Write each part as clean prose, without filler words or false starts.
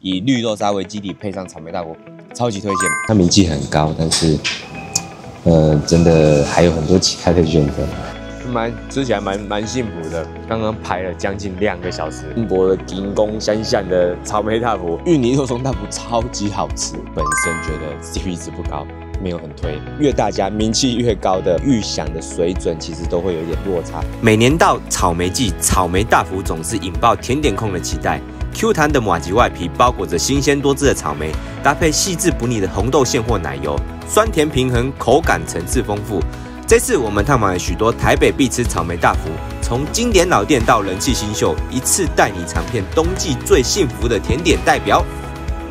以綠豆沙為基底，配上草莓大福，超級推薦。它名氣很高，但是真的還有很多其他的選擇。吃起来蠻幸福的。剛剛排了將近2個小時，金箔的金光閃閃的草莓大福，芋泥肉鬆大福超級好吃。本身覺得 CP 值不高，沒有很推。越大家名氣越高的，預想的水準其實都會有一點落差。每年到草莓季，草莓大福總是引爆甜點控的期待。Q 彈的麻糬外皮包裹着新鮮多汁的草莓，搭配細緻不膩的紅豆餡或奶油，酸甜平衡，口感層次豐富。這次我們探訪了許多台北必吃草莓大福，從經典老店到人氣新秀，一次帶你嘗遍冬季最幸福的甜點代表。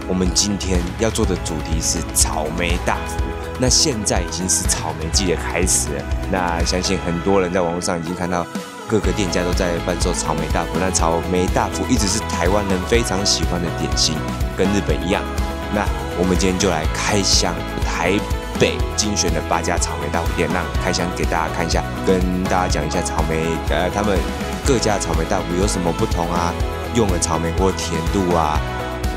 我們今天要做的主題是草莓大福。那現在已經是草莓季的開始了，那相信很多人在網絡上已經看到各個店家都在販售草莓大福。那草莓大福一直是台灣人非常喜歡的點心，跟日本一樣。那我們今天就来開箱台北精選的8家草莓大福店，讓開箱給大家看一下，跟大家講一下草莓他們各家的草莓大福有什麼不同啊，用的草莓或甜度啊，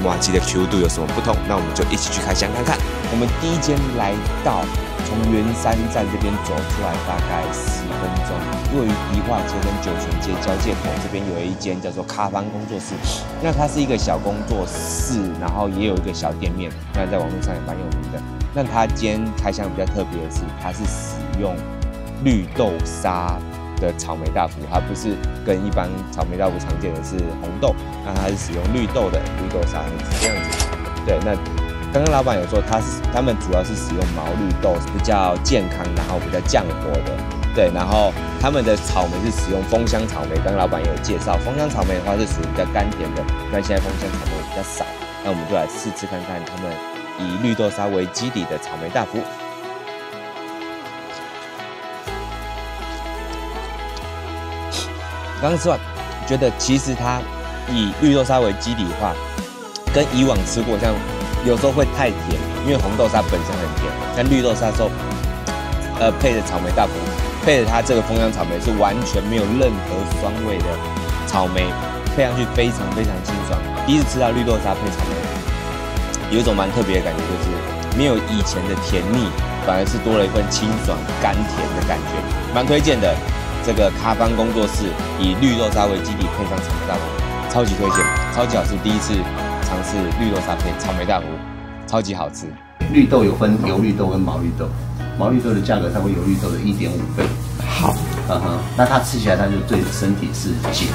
麻糬的 Q 度有什么不同？那我们就一起去開箱看看。我們第一間來到從圓山站這邊走出來大概10分鐘，位於迪化街跟九泉街交界口，這邊有一間叫做咖方工作室。那它是一個小工作室，然後也有一個小店面，那在網絡上也蠻有名的。那它今天開箱比較特別的是，它是使用綠豆沙的草莓大福，它不是跟一般草莓大福常見的是紅豆，那它是使用綠豆的綠豆沙，是這樣子。對，那剛剛老闆有說他們主要是使用毛綠豆，比較健康，然後比較降火的。对，然後他們的草莓是使用豐香草莓，剛剛老闆也有介紹，豐香草莓的話是屬於比較甘甜的，那現在豐香草莓比較少，那我們就來試吃看看他們以綠豆沙為基底的草莓大福。剛剛吃完，覺得其實它以綠豆沙為基底的話，跟以往吃過像有時候會太甜，因為紅豆沙本身很甜，但綠豆沙的時候，配着草莓大福，配着它這個豐香草莓是完全沒有任何酸味的草莓，配上去非常非常清爽。第一次吃到綠豆沙配草莓，有一種蠻特別的感覺，就是沒有以前的甜膩，反而是多了一份清爽甘甜的感覺，蠻推薦的。這個咖方工作室以綠豆沙為基底，配上草莓大福，超級推薦，超級好吃。第一次嘗試綠豆沙配草莓大福，超級好吃。綠豆有分油綠豆跟毛綠豆，毛綠豆的價格它會油綠豆的1.5倍。好，那它吃起來它就对身體是解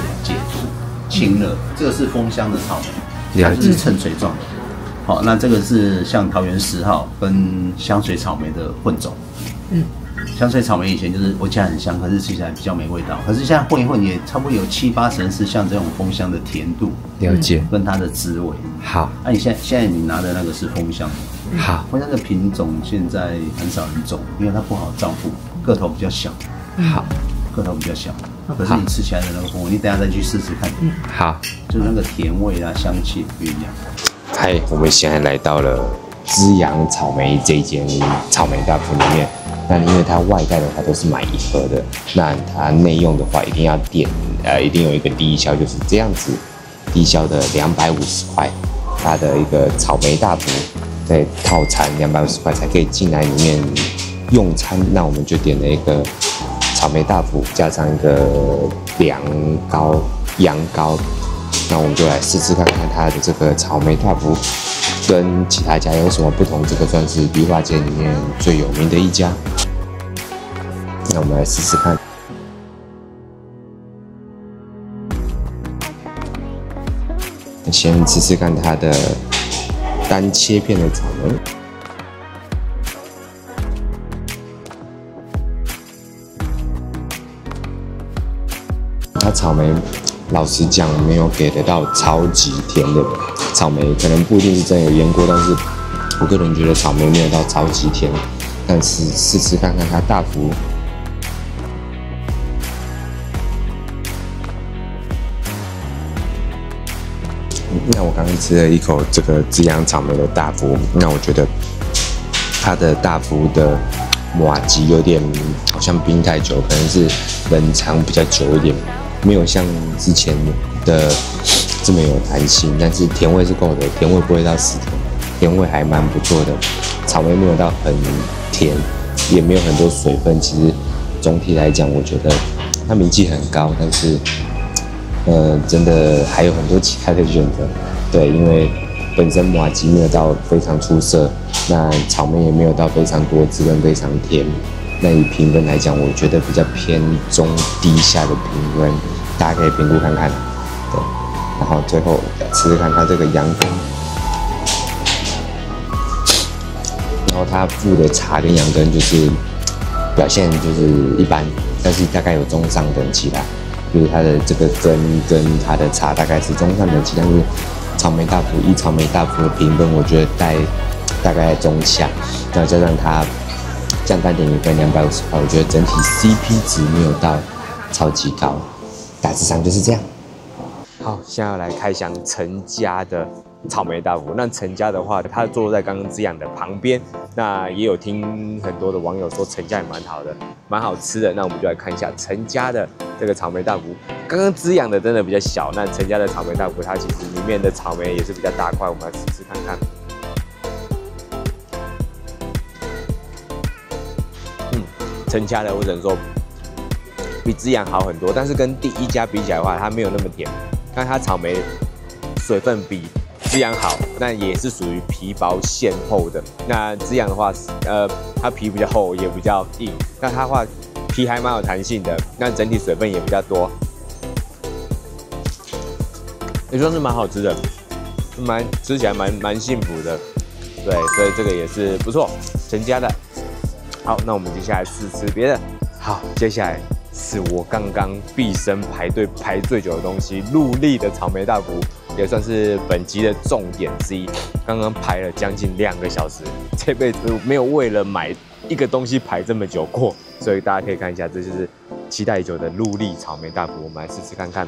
毒清熱。這個是豐香的草莓，它是秤錘狀的。好，那這個是像桃園10號跟香水草莓的混種。香水草莓以前就是我家很香，可是吃起來比較沒味道。可是現在混一混也差不多有7-8成是像這種豐香的甜度，了解，跟它的滋味。好，那你現在你拿的那個是豐香的，好，豐香的品種現在很少人種，因為它不好照顧，個頭比較小。好，個頭比較小，可是你吃起來的那個風味，你等一下再去試試看。好，就是那個甜味啊，香氣不一樣。嗨，我們現在來到了滋養草莓這間草莓大福裡面。那因為它外帶的話都是買1盒的，那它內用的話一定要點，一定有一個低消，就是這樣子，低消的250塊，它的一個草莓大福在套餐250塊才可以進來裡面用餐。那我們就點了一個草莓大福，加上一個羊羔。那我們就來試試看看它的這個草莓大福跟其他家有什麼不同。這個算是迪化街裡面最有名的一家。那我們來試試看。先吃吃看它的單切片的草莓。它草莓老實講沒有給得到超級甜的草莓，可能不一定是真有醃過，但是我個人覺得草莓沒有到超級甜。但是試吃看看它大福。那我剛剛吃了一口這個滋養草莓的大福，那我覺得它的大福的麻糬有點好像冰太久，可能是冷藏比較久一點，沒有像之前的這麼有彈性，但是甜味是夠的，甜味不會到死甜，甜味還蠻不錯的。草莓沒有到很甜，也沒有很多水分。其實總體來講，我覺得它名氣很高，但是真的還有很多其他的選擇。對，因為本身麻糬沒有到非常出色，那草莓也沒有到非常多汁跟非常甜。那以評分來講，我覺得比較偏中低下的評分，大家可以評估看看。對，然後最後吃吃看它這個羊羹，然後它附的茶跟羊羹就是表現就是一般，但是大概有中上等級啦，就是它的這個羹跟它的茶大概是中上等級，但是草莓大福以草莓大福的評分，我覺得大概中下，那加上它降單點1分250塊，我覺得整體 CP 值沒有到超級高，大致上就是這樣。好，現在要來開箱陳家的草莓大福。那陳家的話，它坐落在剛剛滋養的旁邊。那也有聽很多的網友說陳家也蠻好的，蠻好吃的。那我們就來看一下陳家的這個草莓大福。剛剛滋養的真的比較小，那陳家的草莓大福，它其實裡面的草莓也是比較大塊，我們來試試看看。陳家的我只能說比滋養好很多，但是跟第一家比起来的話，它沒有那麼甜。但它草莓水分比滋養好，那也是屬於皮薄餡厚的。那滋養的話，它皮比較厚，也比較硬。那它的話皮還蠻有彈性的，那整體水分也比較多，也算是蠻好吃的，吃起来蠻幸福的。对，所以這個也是不錯，陳家的。好，那我們接下來試吃別的。好，接下來是我剛剛畢生排隊排最久的東西，陸力的草莓大福，也算是本集的重點之一。剛剛排了將近2個小時，這輩子沒有為了買一個東西排這麼久過，所以大家可以看一下，這就是期待已久的陸力草莓大福。我們來試吃看看。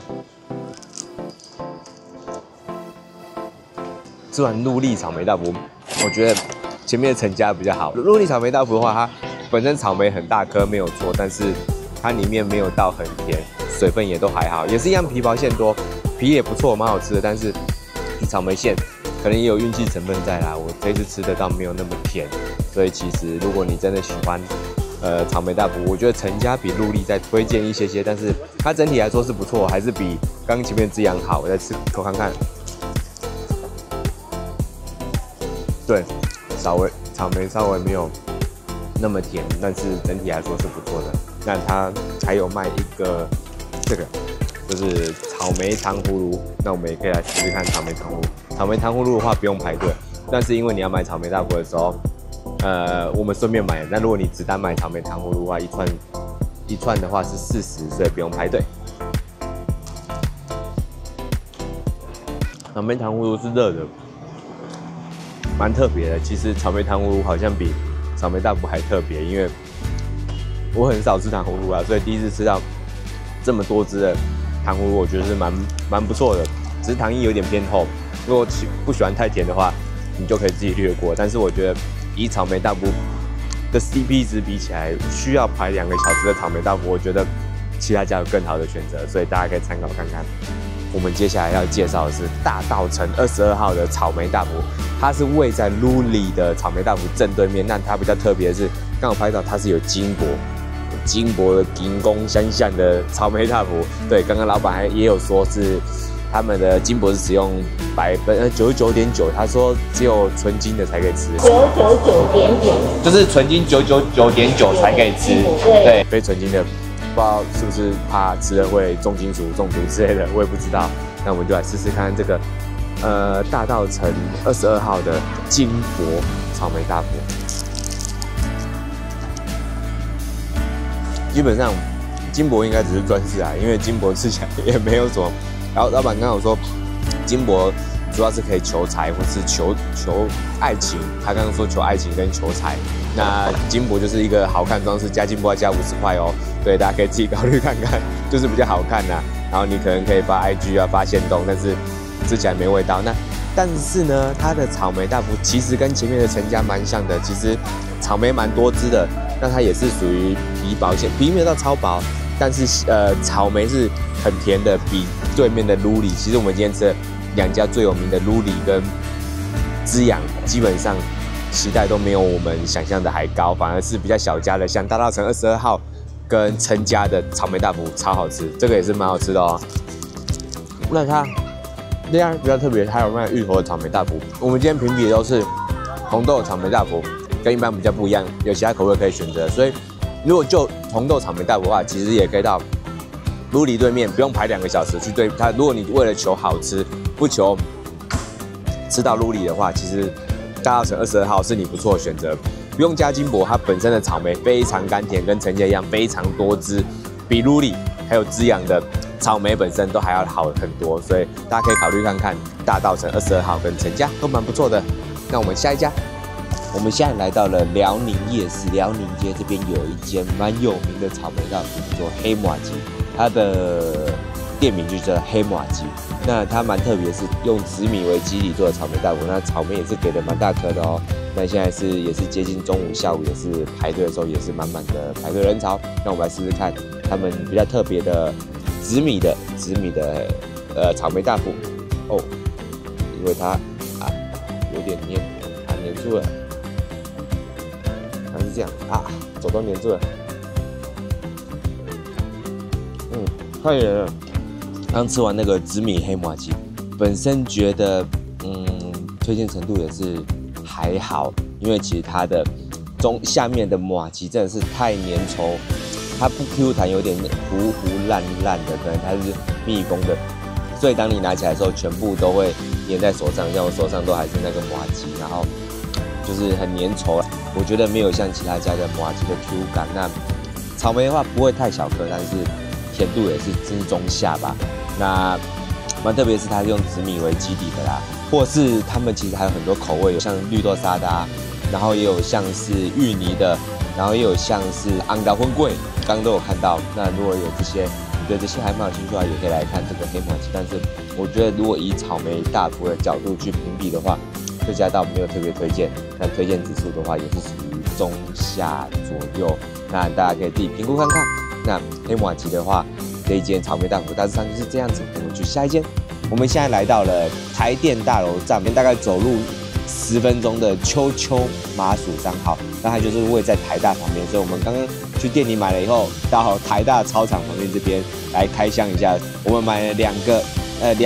吃完陸力草莓大福，我覺得前面的陳家比較好。陸力草莓大福的話，它本身草莓很大顆沒有錯，但是它裡面沒有到很甜，水分也都還好，也是一樣皮薄餡多，皮也不錯，蠻好吃的。但是草莓餡可能也有運氣成分在啦，我這次吃得到沒有那麼甜，所以其實如果你真的喜歡草莓大福，我覺得陳家比陸力再推薦一些，但是它整體來說是不錯，還是比剛前面滋養好。我再吃口看看，對，草莓稍微沒有那麼甜，但是整體來說是不錯的。那它還有賣一個這個，就是草莓糖葫蘆。那我們也可以來試試看草莓糖葫蘆。草莓糖葫蘆的話不用排隊，但是因為你要買草莓大福的時候，我們順便買。那如果你只單買草莓糖葫蘆的話，一串的話是40，所以不用排队。草莓糖葫蘆是熱的，蠻特別的。其實草莓糖葫蘆好像比草莓大福還特別，因為我很少吃糖葫蘆啊，所以第一次吃到這麼多汁的糖葫蘆，我覺得是蠻不錯的。只是糖衣有點偏厚，如果不喜歡太甜的話，你就可以自己略過。但是我覺得以草莓大福的 CP 值比起來，需要排2個小時的草莓大福，我覺得其他家有更好的選擇，所以大家可以參考看看。我們接下來要介紹的是大稻埕22號的草莓大福，它是位在陸力的草莓大福正對面。那它比較特別的是，剛好拍到它是有金箔的金光閃閃的草莓大福。對，剛剛老闆也有說是他們的金箔是使用99.9%，他說只有純金的才可以吃，999.9，就是純金999.9才可以吃，对，非纯金的。不知道是不是怕吃了會重金屬中毒之類的，我也不知道。那我們就來試試看這個大稻埕22號的金箔草莓大福。基本上金箔應該只是裝飾啊，因為金箔吃起来也沒有什麼。然後老闆剛好說，金箔主要是可以求財或是求愛情。他剛刚說求愛情跟求財。那金箔就是一個好看裝飾，加金箔要加50塊哦。對，大家可以自己考慮看看，就是比較好看吶。然後你可能可以發 IG 啊，發限動，但是吃起來沒味道。但是呢，它的草莓大福其實跟前面的陳家蠻像的，其實草莓蠻多汁的。那它也是屬於皮薄餡，皮沒有到超薄，但是草莓是很甜的，比对面的陸力。其實我們今天吃的兩家最有名的盧里跟滋養，基本上期待都沒有我們想象的還高，反而是比較小家的，像大稻埕22號跟陳家的草莓大福超好吃，這個也是蠻好吃的哦。那它这樣比較特別，還有賣芋頭的草莓大福。我們今天評比的都是紅豆草莓大福，跟一般比較不一樣，有其他口味可以選擇。所以如果就紅豆草莓大福的話，其實也可以到盧里對面，不用排2個小時去對它。如果你為了求好吃，不求吃到盧里的話，其實大稻埕22號是你不錯的選擇。不用加金箔，它本身的草莓非常甘甜，跟陳家一樣非常多汁，比盧里還有滋養的草莓本身都還要好很多，所以大家可以考慮看看大稻埕22號跟陳家都蠻不錯的。那我們下一家，我們現在來到了遼寧夜市，遼寧街這邊有一間蠻有名的草莓大福，叫做黑麻糬，它的店名就叫黑麻糬。那它蠻特別，是用紫米為基底做的草莓大福，那草莓也是給的蠻大顆的哦。那現在也是接近中午，下午也是排隊的時候，也是滿滿的排隊人潮。那我们来試試看他們比较特別的紫米的草莓大福哦，因為它有點黏住了，它是這樣手都黏住了，太黏了。剛吃完那個紫米黑麻糬，本身覺得推薦程度也是還好，因為其實它的下面的麻糬真的是太粘稠，它不 Q 彈，有點糊爛的，可能它是密封的，所以當你拿起來的時候，全部都會粘在手上，像我手上都還是那個麻糬，然後就是很粘稠。我覺得沒有像其他家的麻糬的 Q 感。那草莓的話不會太小顆，但是甜度也是中下吧。那蠻特別是它是用紫米為基底的啦，或是他們其實還有很多口味，有像綠豆沙的然後也有像是芋泥的，然後也有像是紅豆粉粿，剛剛都有看到。那如果有这些，你對這些還蠻有興趣的話，也可以來看這個黑麻糬。但是我覺得如果以草莓大福的角度去評比的話，這家倒沒有特別推薦。那推薦指數的話，也是屬於中下左右。那大家可以自己評估看看。那黑麻糬的話，這一間草莓大福大致上就是這樣子。我們去下一間，我們現在來到了台電大樓站，大概走路10分鐘的秋秋麻薯3號，那它就是位在台大旁邊，所以我們剛剛去店裡買了以後，到台大操場旁邊這邊來開箱一下。我們買了兩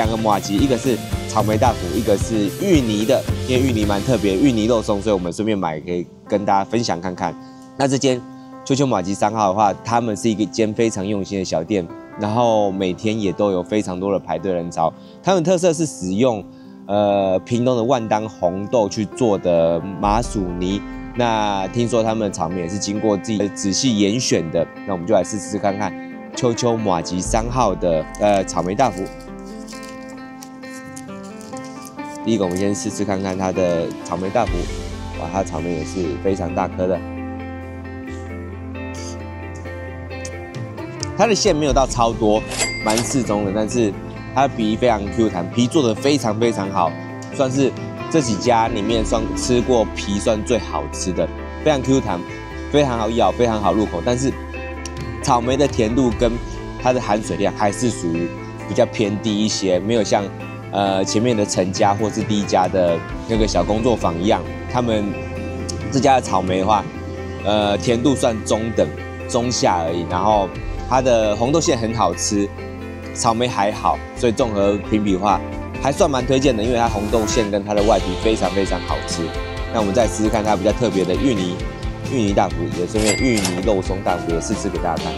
個麻糬，一個是草莓大福，一個是芋泥的，因為芋泥蠻特別，芋泥肉鬆，所以我們順便買，可以跟大家分享看看。那這間秋秋麻糬3號的話，他們是一間非常用心的小店，然後每天也都有非常多的排隊人潮。他們特色是使用屏東的萬丹紅豆去做的麻薯泥，那聽說他們的草莓也是經過自己仔細嚴選的。那我們就來試試看看秋秋麻糬3號的草莓大福。第一個，我們先試試看看它的草莓大福，哇，它草莓也是非常大顆的。它的餡沒有到超多，蠻適中的，但是它的皮非常 Q 彈，皮做的非常好，算是這幾家裡面算吃過皮算最好吃的，非常 Q 彈，非常好咬，非常好入口。但是草莓的甜度跟它的含水量還是屬於比較偏低一些，沒有像前面的陳家或是第一家的那個小工作坊一樣，他們這家的草莓的話，甜度算中等中下而已，然後它的紅豆餡很好吃，草莓還好，所以綜合評比的話，還算蠻推薦的，因為它紅豆餡跟它的外皮非常好吃。那我們再試試看它比較特別的芋泥大福，也順便芋泥肉鬆大福也試吃給大家看。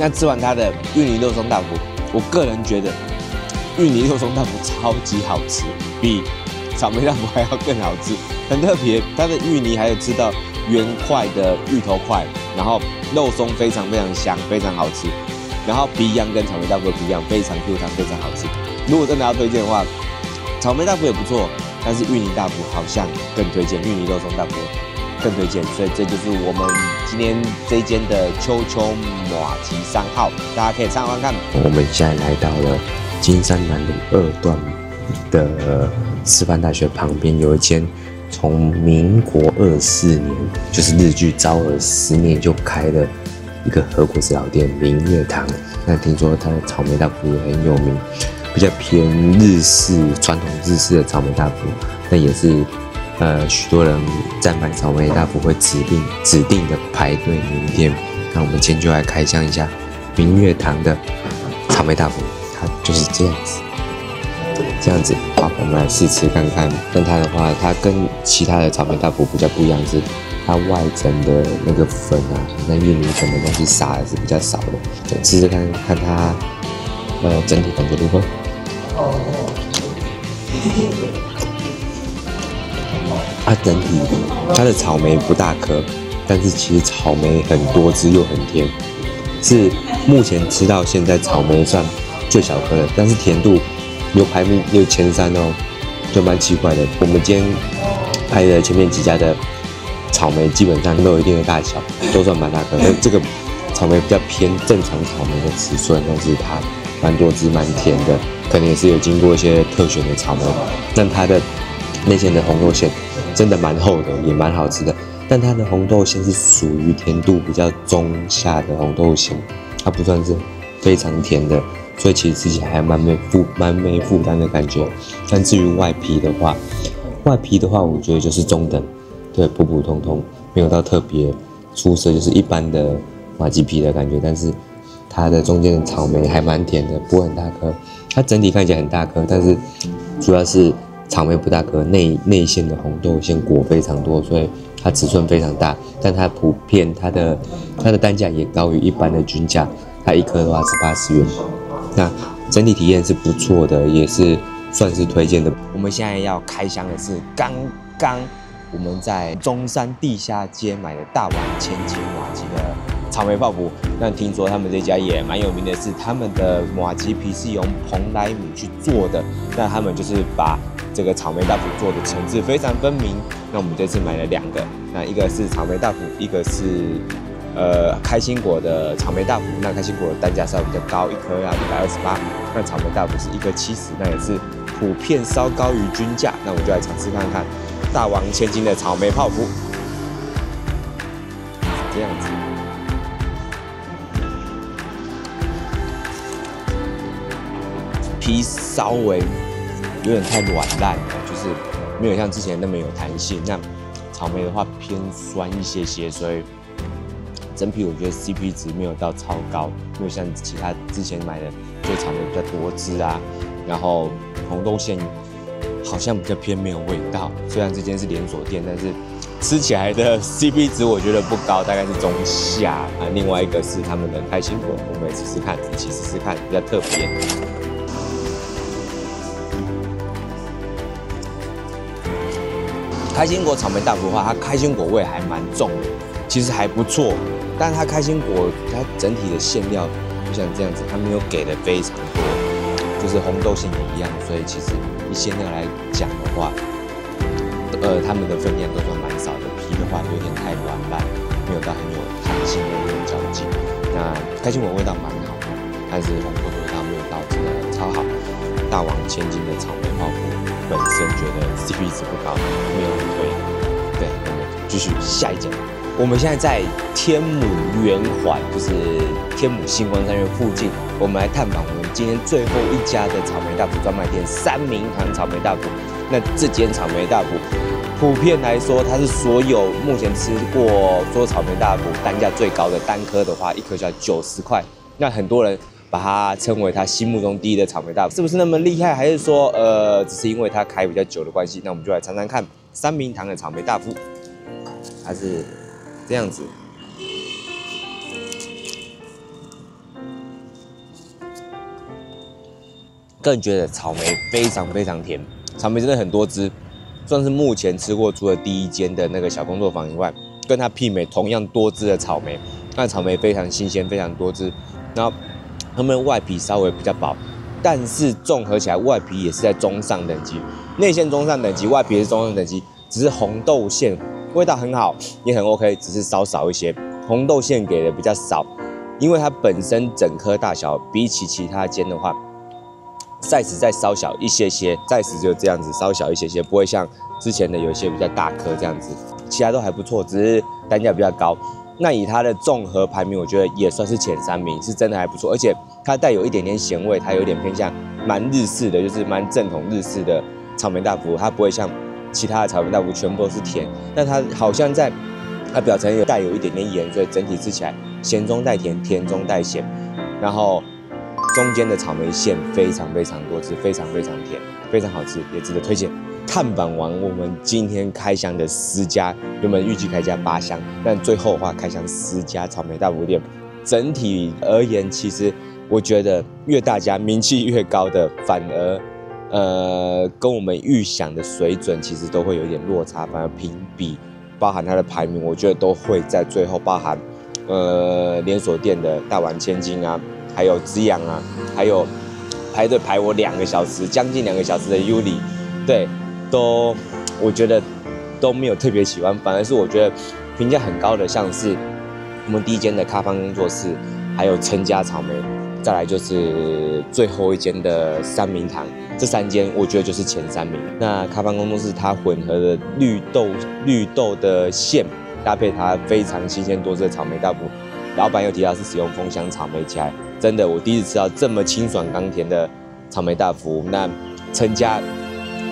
那吃完它的芋泥肉鬆大福，我個人覺得芋泥肉鬆大福超級好吃，比草莓大福還要更好吃，很特別。它的芋泥還有吃到圓塊的芋頭塊，然後肉鬆非常香，非常好吃。然後皮一樣跟草莓大福的皮一樣，非常 Q 彈，非常好吃。如果真的要推薦的話，草莓大福也不錯，但是芋泥大福好像更推薦，芋泥肉鬆大福更推薦。所以這就是我們今天這一間的秋秋麻糬3號，大家可以參考看看。我們現在來到了金山南路2段的師範大學旁邊，有一間從民國24年，就是日據昭和10年就開的一個和果子老店明月堂。那聽說它的草莓大福也很有名，比較偏日式傳統日式的草莓大福，那也是許多人在買草莓大福會指定的排隊名店。那我們今天就來開箱一下明月堂的草莓大福，它就是這樣子。好，我們來試吃看看。但它的話，它跟其他的草莓大福比較不一樣，是它外層的那個粉啊，那玉米粉的東西撒的是比較少的。就試試看看它整體感覺如何。整體它的草莓不大顆，但是其實草莓很多汁又很甜，是目前吃到現在草莓算最小顆的，但是甜度有排名有前3哦，就蠻奇怪的。我们今天拍的前面幾家的草莓基本上都有一定的大小，都算蠻大顆。但這個草莓比較偏正常草莓的尺寸，但是它蠻多汁蠻甜的，可能也是有經過一些特選的草莓。但它的內餡的紅豆餡真的蠻厚的，也蠻好吃的。但它的紅豆餡是屬於甜度比較中下的紅豆餡，它不算是非常甜的，所以其實吃起來還蠻沒負擔的感覺。但至於外皮的話，我覺得就是中等，對，普普通通，沒有到特別出色，就是一般的麻糬皮的感覺。但是它的中間的草莓還蠻甜的，不會很大顆。它整體看起來很大顆，但是主要是草莓不大顆，內餡的紅豆餡果非常多，所以它尺寸非常大。但它普遍它的单價也高於一般的均價，它一顆的話是80元。那整體體驗是不錯的，也是算是推薦的。我們現在要開箱的是剛剛我們在中山地下街買的大王千金麻糬的草莓泡芙。那聽說他們這家也蠻有名的是，他們的麻糬皮是用蓬萊米去做的。那他們就是把這個草莓大福做的層次非常分明。那我們這次買了2個，那一個是草莓大福，一個是開心果的草莓大福。那開心果的單價稍微比較高，一顆要128，那草莓大福是一個70，那也是普遍稍高於均價。那我们就來嘗試看看大王千金的草莓泡芙，這樣子。皮稍微有點太軟爛了，就是沒有像之前那麼有彈性。那草莓的話偏酸一些些，所以整體我覺得 CP 值沒有到超高，沒有像其他之前買的，就草莓比較多汁啊，然後紅豆餡好像比較偏沒有味道。雖然這間是連鎖店，但是吃起來的 CP 值我覺得不高，大概是中下啊。另外一個是他們的開心果，我們也試試看，一起試試看，比較特別。開心果草莓大福的話，它開心果味還蠻重的，其實還不錯。但是它開心果它整體的餡料就像這樣子，它沒有給的非常多，就是紅豆餡也一樣。所以其實以餡料來講的話，他們的分量都算蠻少的。皮的話有點太軟爛，沒有到很有彈性的那種嚼勁。那開心果味道蠻好的，但是紅豆的味道沒有到真的超好。大王千金的草莓泡芙本身覺得 CP 值不高，沒有很推。對，我們繼續下一家。我們現在在天母圓環，就是天母新光三越附近，我們來探訪我們今天最後一家的草莓大福專賣店——三明堂草莓大福。那這間草莓大福，普遍來說，它是所有目前吃過所有草莓大福單價最高的，單顆的話一顆就要90塊。那很多人把它稱為他心目中第一的草莓大福，是不是那麼厲害？還是說，只是因為它開比較久的關係？那我們就來嘗嘗看三明堂的草莓大福，它是這樣子。個人覺得草莓非常非常甜，草莓真的很多汁，算是目前吃過除了第一間的那個小工作坊以外，跟它媲美同樣多汁的草莓。那草莓非常新鮮，非常多汁，然後它們外皮稍微比較薄，但是綜合起來外皮也是在中上等級，內餡中上等級，外皮也是中上等級，只是紅豆餡味道很好，也很 OK， 只是稍少一些，紅豆餡給的比較少，因為它本身整顆大小比起其他間的話，size 再稍小一些些 ，size 就這樣子稍小一些些，不會像之前的有一些比較大顆這樣子，其他都還不錯，只是單價比較高。那以它的綜合排名，我覺得也算是前3名，是真的還不錯。而且它帶有一點點鹹味，它有點偏向蠻日式的，就是蠻正統日式的草莓大福，它不會像其他的草莓大福全部都是甜，但它好像在它表层有带有一點點鹽，所以整體吃起來鹹中帶甜，甜中帶鹹，然後中間的草莓餡非常非常多汁，非常非常甜，非常好吃，也值得推薦。探訪完我們今天開箱的10家，原本預計開箱8箱，但最後的話開箱10家草莓大福店。整體而言，其實我覺得越大家名氣越高的，反而跟我們預想的水準其實都會有一點落差，反而評比包含它的排名，我覺得都會在最後包含連鎖店的大丸千金啊，還有滋養啊，還有排隊排我2個小時，將近2個小時的 Yuli， 對。都我覺得都沒有特別喜歡，反而是我覺得評價很高的，像是我們第一間的咖方工作室，還有陳家草莓，再來就是最後一間的三明堂，這3間我覺得就是前3名。那咖方工作室它混合了綠豆的餡，搭配它非常新鮮多汁的草莓大福，老闆又提到是使用豐香草莓起來，真的我第一次吃到這麼清爽甘甜的草莓大福。那陳家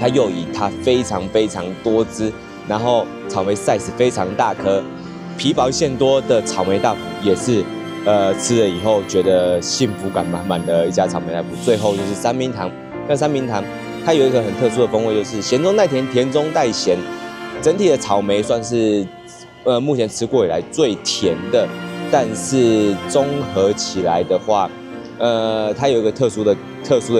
它又以它非常非常多汁，然後草莓 size 非常大顆，皮薄餡多的草莓大福也是，吃了以後覺得幸福感滿滿的一家草莓大福。最後就是三明堂，那三明堂它有一個很特殊的風味，就是鹹中帶甜，甜中帶鹹，整體的草莓算是目前吃過以來最甜的，但是綜合起來的話，它有一個特殊的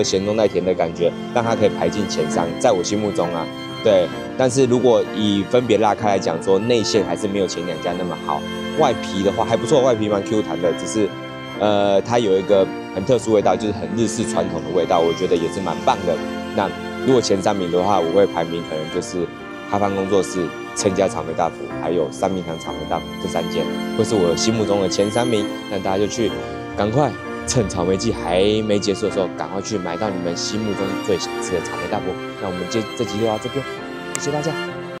鹹中帶甜的感覺，讓它可以排進前3，在我心目中啊，對。但是如果以分別拉開來講，說內餡還是沒有前2家那麼好，外皮的話還不錯，外皮蠻 Q 彈的，只是它有一個很特殊味道，就是很日式傳統的味道，我覺得也是蠻棒的。那如果前3名的話，我會排名可能就是咖方工作室、陳家草莓大福，還有三明堂草莓大福這3間，會是我心目中的前3名。那大家就去趕快。趁草莓季還沒結束的時候，趕快去買到你們心目中最想吃的草莓大福。那我們這集就到這邊，謝謝大家。